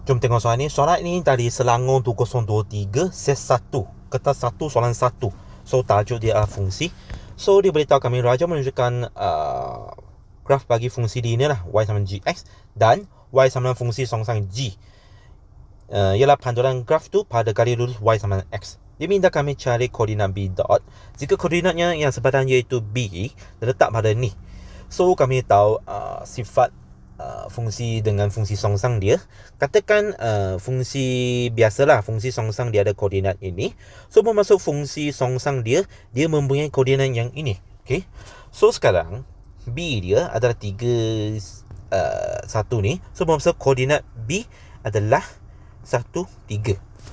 Jom tengok soalan ni. Soalan ni dari Selangor 2023, set 1, kertas 1, soalan 1. So tajuk dia adalah fungsi. So dia beritahu kami Raja menunjukkan graf bagi fungsi linear lah, y sama gx, dan y sama fungsi songsang g. Ialah pantulan graf tu pada garis lurus y sama x. Dia minta kami cari koordinat b dot. Jika koordinatnya yang sepadan iaitu b terletak pada ni. So kami tahu sifat fungsi dengan fungsi songsang dia. Katakan fungsi biasalah, fungsi songsang dia ada koordinat ini. So bermaksud fungsi songsang dia mempunyai koordinat yang ini. Okay. So sekarang b dia adalah 3, 1 ni. So bermaksud koordinat b adalah 1, 3.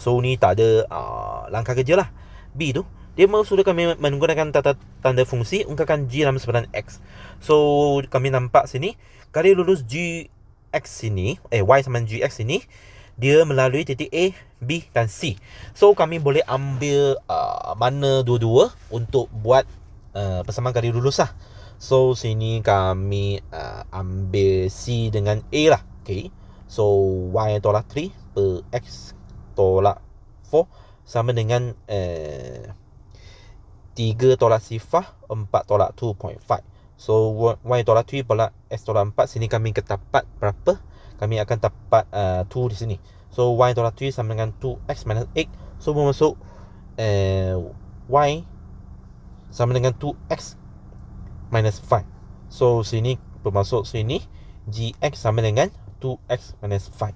So ni tak ada langkah kerja lah. B tu dia sudah kami menggunakan tanda fungsi ungkapkan g dalam sepadan x. So kami nampak sini garis lurus gx sini, y sama gx sini, dia melalui titik A, B dan C. So kami boleh ambil mana dua-dua untuk buat persamaan garis lurus lah. So sini kami ambil C dengan A lah. Okay. So y tolak 3 per x tolak 4 sama dengan 3 tolak sifar 4 tolak 2.5. So y tolak 3 tolak x tolak 4. Sini kami dapat berapa? Kami akan dapat 2 di sini. So y tolak 3 sama dengan 2x minus 8. So bermaksud y sama dengan 2x minus 5. So sini bermaksud sini gx sama dengan 2x minus 5.